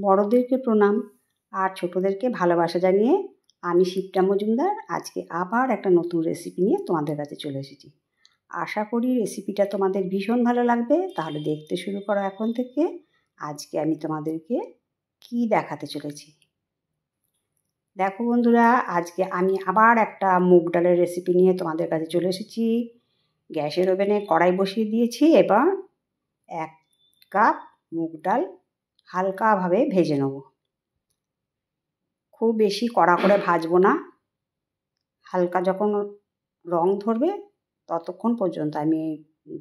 বড়দেরকে প্রণাম আর ছোটদেরকে ভালোবাসা জানিয়ে আমি শিপ্রা মজুমদার আজকে আবার একটা নতুন রেসিপি নিয়ে তোমাদের কাছে চলে এসেছি। আশা করি রেসিপিটা তোমাদের ভীষণ ভালো লাগবে। তাহলে দেখতে শুরু করো এখন থেকে। আজকে আমি তোমাদেরকে কি দেখাতে চলেছি। দেখো বন্ধুরা, আজকে আমি আবার একটা মুগ ডালের রেসিপি নিয়ে তোমাদের কাছে চলে এসেছি। গ্যাসের ওভেনে কড়াই বসিয়ে দিয়েছি। এবার 1 কাপ মুগ ডাল হালকাভাবে ভেজে নেব। খুব বেশি কড়া করে ভাজবো না, হালকা যখন রং ধরবে ততক্ষণ পর্যন্ত আমি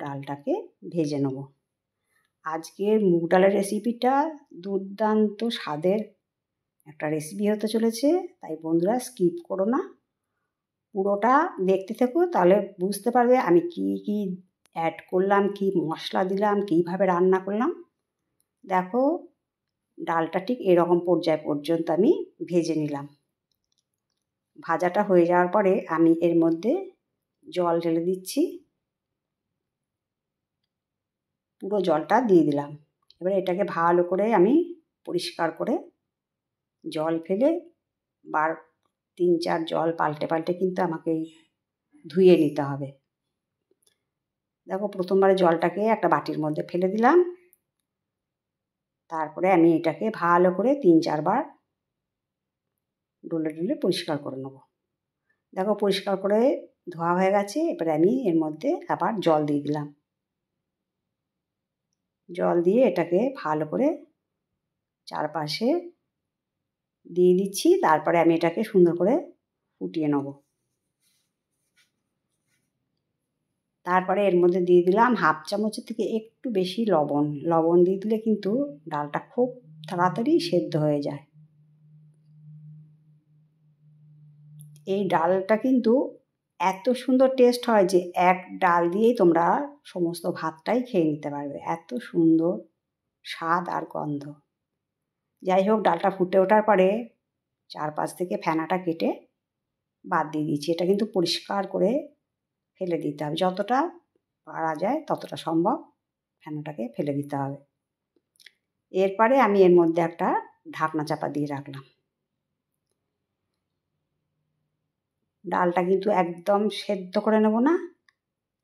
ডালটাকে ভেজে নেব। আজকের মুগ ডালের রেসিপিটা দুর্দান্ত স্বাদের একটা রেসিপি হতে চলেছে, তাই বন্ধুরা স্কিপ করো না, পুরোটা দেখতে থেকো, তাহলে বুঝতে পারবে আমি কি কি অ্যাড করলাম, কি মশলা দিলাম, কীভাবে রান্না করলাম। দেখো, ডালটা ঠিক এরকম পর্যায় পর্যন্ত আমি ভেজে নিলাম। ভাজাটা হয়ে যাওয়ার পরে আমি এর মধ্যে জল ঢেলে দিচ্ছি। পুরো জলটা দিয়ে দিলাম। এবার এটাকে ভালো করে আমি পরিষ্কার করে জল ফেলে 3-4 জল পাল্টে পাল্টে কিন্তু আমাকে ধুয়ে নিতে হবে। দেখো, প্রথমবারে জলটাকে একটা বাটির মধ্যে ফেলে দিলাম। তারপরে আমি এটাকে ভালো করে 3-4 বার ডলে ডলে পরিষ্কার করে নেব। দেখো, পরিষ্কার করে ধোয়া হয়ে গেছে। এবারে আমি এর মধ্যে আবার জল দিয়ে দিলাম। জল দিয়ে এটাকে ভালো করে চারপাশে দিয়ে দিচ্ছি। তারপরে আমি এটাকে সুন্দর করে ফুটিয়ে নেব। তারপরে এর মধ্যে দিয়ে দিলাম 1/2 চামচের থেকে একটু বেশি লবণ। লবণ দিয়ে দিলে কিন্তু ডালটা খুব তাড়াতাড়ি সেদ্ধ হয়ে যায়। এই ডালটা কিন্তু এত সুন্দর টেস্ট হয় যে এক ডাল দিয়েই তোমরা সমস্ত ভাতটাই খেয়ে নিতে পারবে, এত সুন্দর স্বাদ আর গন্ধ। যাই হোক, ডালটা ফুটে ওঠার পরে চারপাশ থেকে ফেনাটা কেটে বাদ দিয়ে দিচ্ছি। এটা কিন্তু পরিষ্কার করে ফেলে দিতে হবে, যতটা পারা যায় ততটা সম্ভব ফেনাটাকে ফেলে দিতে হবে। এরপরে আমি এর মধ্যে একটা ঢাকনা চাপা দিয়ে রাখলাম। ডালটা কিন্তু একদম সেদ্ধ করে নেব না।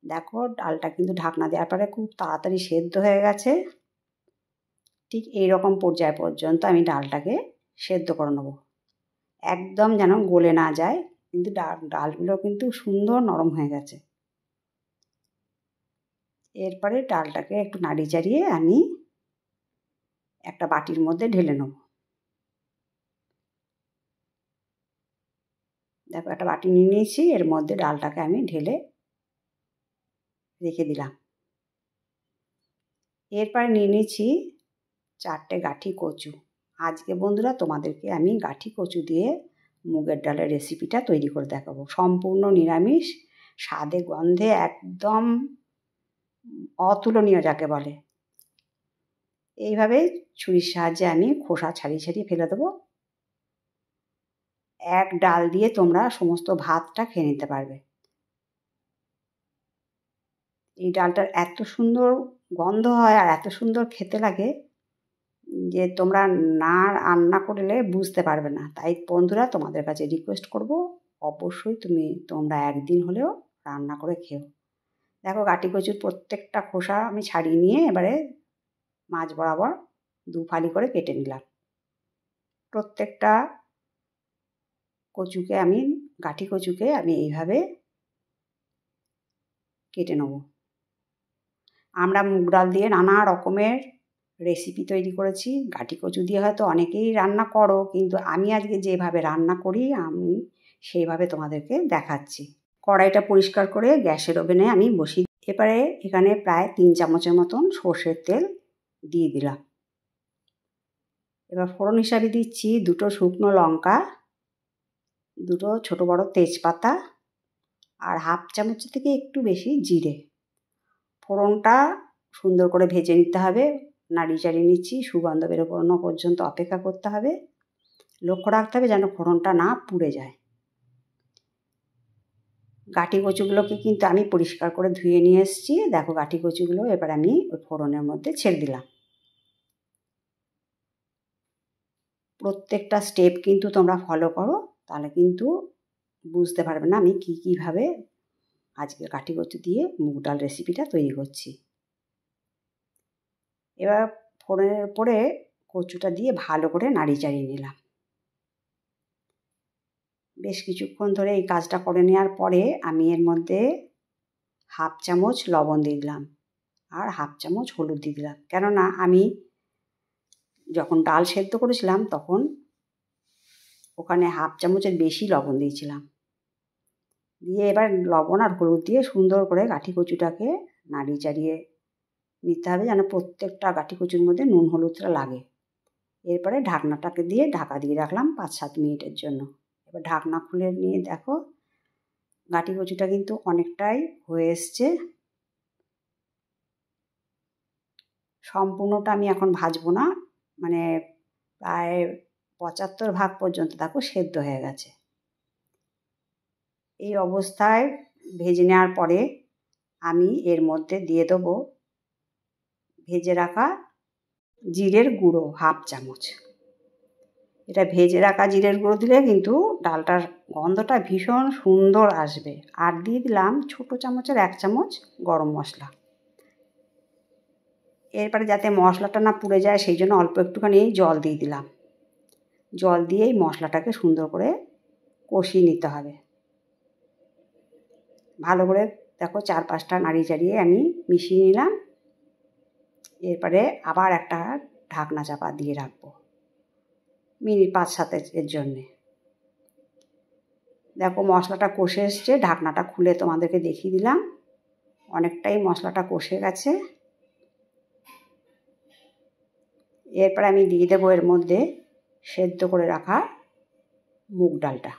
দেখো, ডালটা কিন্তু ঢাকনা দেওয়ার পরে খুব তাড়াতাড়ি সেদ্ধ হয়ে গেছে। ঠিক এইরকম পর্যায় পর্যন্ত আমি ডালটাকে সেদ্ধ করে নেব, একদম যেন গলে না যায়। কিন্তু ডালগুলো কিন্তু সুন্দর নরম হয়ে গেছে। এরপরে ডালটাকে একটু নাড়িয়ে চাড়িয়ে আমি একটা বাটির মধ্যে ঢেলে নেব। দেখো, একটা বাটি নিয়ে নিয়েছি, এর মধ্যে ডালটাকে আমি ঢেলে রেখে দিলাম। এরপরে নিয়ে নিয়েছি 4টে গাঁঠি কচু। আজকে বন্ধুরা তোমাদেরকে আমি গাঁঠি কচু দিয়ে মুগের ডালের রেসিপিটা তৈরি করে দেখাবো। সম্পূর্ণ নিরামিষ, স্বাদে গন্ধে একদম অতুলনীয় যাকে বলে। এইভাবে ছুরির সাহায্যে আমি খোসা ছাড়িয়ে ছাড়িয়ে ফেলে দেবো। এক ডাল দিয়ে তোমরা সমস্ত ভাতটা খেয়ে নিতে পারবে। এই ডালটার এত সুন্দর গন্ধ হয় আর এত সুন্দর খেতে লাগে যে তোমরা না রান্না করলে বুঝতে পারবে না। তাই বন্ধুরা, তোমাদের কাছে রিকোয়েস্ট করব, অবশ্যই তোমরা একদিন হলেও রান্না করে খেও। দেখো, গাঁটি কচুর প্রত্যেকটা খোসা আমি ছাড়িয়ে নিয়ে এবারে মাঝ বরাবর 2 ফালি করে কেটে নিলাম। প্রত্যেকটা গাঁঠি কচুকে আমি এইভাবে কেটে নেব। আমরা মুগ ডাল দিয়ে নানা রকমের রেসিপি তৈরি করেছি। গাঁঠি কচু দিয়ে হয়তো অনেকেই রান্না করো, কিন্তু আমি আজকে যেভাবে রান্না করি আমি সেইভাবে তোমাদেরকে দেখাচ্ছি। কড়াইটা পরিষ্কার করে গ্যাসের ওভেনে আমি বসিয়ে, এবারে এখানে প্রায় 3 চামচের মতন সর্ষের তেল দিয়ে দিলাম। এবার ফোড়ন হিসাবে দিচ্ছি 2টো শুকনো লঙ্কা, 2টো ছোটো বড়ো তেজপাতা আর 1/2 চামচের থেকে একটু বেশি জিরে। ফোড়নটা সুন্দর করে ভেজে নিতে হবে। নাড়িয়ে চাড়িয়ে নিচ্ছি, সুগন্ধ বেরোনো পর্যন্ত অপেক্ষা করতে হবে। লক্ষ্য রাখতে হবে যেন ফোড়নটা না পুড়ে যায়। গাঁঠি কচুগুলোকে কিন্তু আমি পরিষ্কার করে ধুয়ে নিয়ে এসেছি। দেখো, গাঁঠি কচুগুলো এবার আমি ওই ফোড়নের মধ্যে ছেড়ে দিলাম। প্রত্যেকটা স্টেপ কিন্তু তোমরা ফলো করো, তাহলে কিন্তু বুঝতে পারবে না আমি কীভাবে আজকে কাঠি কচু দিয়ে মুগ ডাল রেসিপিটা তৈরি করছি। এবার ফোড়নের উপরে কচুটা দিয়ে ভালো করে নাড়ি চাড়িয়ে নিলাম। বেশ কিছুক্ষণ ধরে এই কাজটা করে নেওয়ার পরে আমি এর মধ্যে 1/2 চামচ লবণ দিয়ে দিলাম আর 1/2 চামচ হলুদ দিয়ে দিলাম, কেননা আমি যখন ডাল সেদ্ধ করেছিলাম তখন ওখানে 1/2 চামচের বেশি লবণ দিয়েছিলাম। দিয়ে এবার লবণ আর হলুদ দিয়ে সুন্দর করে কাঠি কচুটাকে নাড়িয়ে চাড়িয়ে নিতে হবে, যেন প্রত্যেকটা কাঠি কচুর মধ্যে নুন হলুদটা লাগে। এরপরে ঢাকনাটাকে দিয়ে ঢাকা দিয়ে রাখলাম 5-7 মিনিটের জন্য। এবার ঢাকনা খুলে নিয়ে দেখো কাঠি কচুটা কিন্তু অনেকটাই হয়ে এসছে। সম্পূর্ণটা আমি এখন ভাজবো না, মানে প্রায় 75% পর্যন্ত দেখো সেদ্ধ হয়ে গেছে। এই অবস্থায় ভেজে নেওয়ার পরে আমি এর মধ্যে দিয়ে দেবো ভেজে রাখা জিরের গুঁড়ো 1/2 চামচ। এটা ভেজে রাখা জিরের গুঁড়ো দিলে কিন্তু ডালটার গন্ধটা ভীষণ সুন্দর আসবে। আর দিয়ে দিলাম ছোটো চামচের 1 চামচ গরম মশলা। এরপরে যাতে মশলাটা না পুড়ে যায় সেই জন্য অল্প একটুখানি জল দিয়ে দিলাম। জল দিয়ে এই মশলাটাকে সুন্দর করে কষিয়ে নিতে হবে। ভালো করে দেখো 4-5টা নাড়িয়ে চাড়িয়ে আমি মিশিয়ে নিলাম। এরপরে আবার একটা ঢাকনা চাপা দিয়ে রাখবো মিনিট 5-7 জন্যে। দেখো মশলাটা কষে এসছে, ঢাকনাটা খুলে তোমাদেরকে দেখিয়ে দিলাম। অনেকটাই মশলাটা কষে গেছে। এরপরে আমি দিয়ে দেবো এর মধ্যে সেদ্ধ করে রাখা মুগ ডালটা।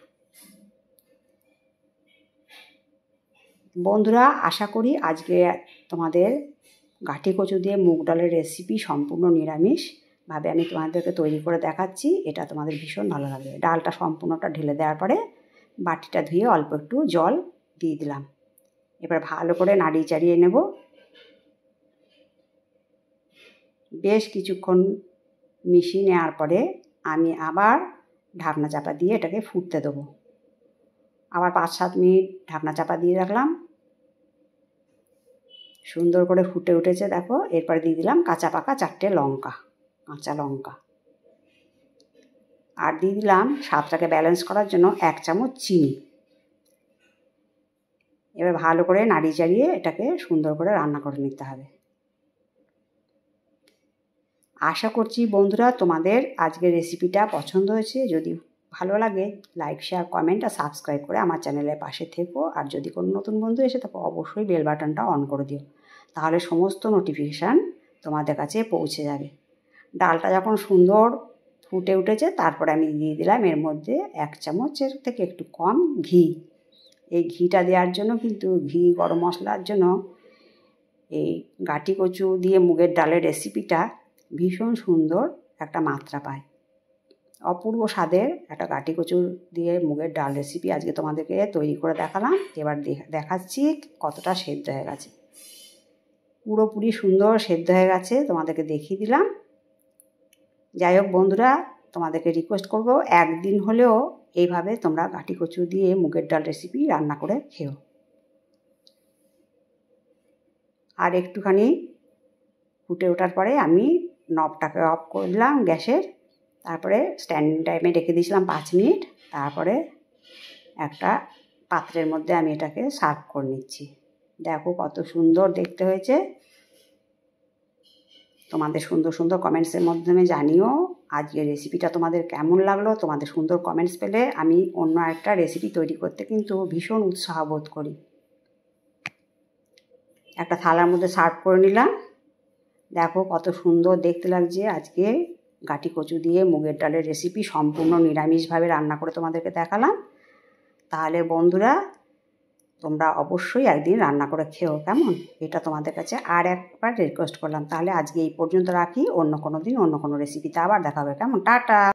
বন্ধুরা, আশা করি আজকে তোমাদের কাঠি কচু দিয়ে মুগ ডালের রেসিপি সম্পূর্ণ নিরামিষভাবে আমি তোমাদেরকে তৈরি করে দেখাচ্ছি। এটা তোমাদের ভীষণ ভালো লাগবে। ডালটা সম্পূর্ণটা ঢেলে দেওয়ার পরে বাটিটা ধুয়ে অল্প একটু জল দিয়ে দিলাম। এবার ভালো করে নাড়িয়ে চাড়িয়ে নেব। বেশ কিছুক্ষণ মিশিয়ে নেওয়ার পরে আমি আবার ঢাকনা চাপা দিয়ে এটাকে ফুটতে দেবো। আবার 5-7 মিনিট ঢাকনা চাপা দিয়ে রাখলাম। সুন্দর করে ফুটে উঠেছে দেখো। এরপরে দিয়ে দিলাম কাঁচা পাকা 4টে লঙ্কা, কাঁচা লঙ্কা। আর দিয়ে দিলাম স্বাদটাকে ব্যালেন্স করার জন্য 1 চামচ চিনি। এবার ভালো করে নাড়িয়ে চাড়িয়ে এটাকে সুন্দর করে রান্না করে নিতে হবে। আশা করছি বন্ধুরা তোমাদের আজকের রেসিপিটা পছন্দ হয়েছে। যদি ভালো লাগে লাইক, শেয়ার, কমেন্ট আর সাবস্ক্রাইব করে আমার চ্যানেলের পাশে থেকো। আর যদি কোনো নতুন বন্ধু এসে থাকো অবশ্যই বেল বাটনটা অন করে দিও, তাহলে সমস্ত নোটিফিকেশান তোমাদের কাছে পৌঁছে যাবে। ডালটা যখন সুন্দর ফুটে উঠেছে তারপরে আমি দিয়ে দিলাম এর মধ্যে 1 চামচের থেকে একটু কম ঘি। এই ঘিটা দেওয়ার জন্য কিন্তু গরম মশলার জন্য এই কাঠি কচু দিয়ে মুগের ডালের রেসিপিটা ভীষণ সুন্দর একটা মাত্রা পায়। অপূর্ব স্বাদের একটা কাঠি কচু দিয়ে মুগের ডাল রেসিপি আজকে তোমাদেরকে তৈরি করে দেখালাম। এবার দেখাচ্ছি কতটা সেদ্ধ হয়ে গেছে। পুরোপুরি সুন্দর সেদ্ধ হয়ে গেছে, তোমাদেরকে দেখিয়ে দিলাম। যাই হোক বন্ধুরা, তোমাদেরকে রিকোয়েস্ট করব একদিন হলেও এইভাবে তোমরা কাঠি কচু দিয়ে মুগের ডাল রেসিপি রান্না করে খেও। আর একটুখানি ফুটে ওঠার পরে আমি নবটাকে অফ করে দিলাম গ্যাসের। তারপরে স্ট্যান্ডিং টাইমে রেখে দিয়েছিলাম 5 মিনিট। তারপরে একটা পাত্রের মধ্যে আমি এটাকে সার্ভ করে নিচ্ছি। দেখো কত সুন্দর দেখতে হয়েছে। তোমাদের সুন্দর সুন্দর কমেন্টসের মাধ্যমে জানিও আজকের রেসিপিটা তোমাদের কেমন লাগলো। তোমাদের সুন্দর কমেন্টস পেলে আমি অন্য একটা রেসিপি তৈরি করতে কিন্তু ভীষণ উৎসাহ বোধ করি। একটা থালার মধ্যে সার্ভ করে নিলাম। দেখো কত সুন্দর দেখতে লাগছে। আজকে কাঠি কচু দিয়ে মুগের ডালের রেসিপি সম্পূর্ণ নিরামিষভাবে রান্না করে তোমাদেরকে দেখালাম। তাহলে বন্ধুরা তোমরা অবশ্যই একদিন রান্না করে খেও, কেমন? এটা তোমাদের কাছে আর একবার রিকোয়েস্ট করলাম। তাহলে আজকে এই পর্যন্ত রাখি। অন্য কোনো দিন অন্য কোনো রেসিপিতে আবার দেখা হবে, কেমন? টাটা।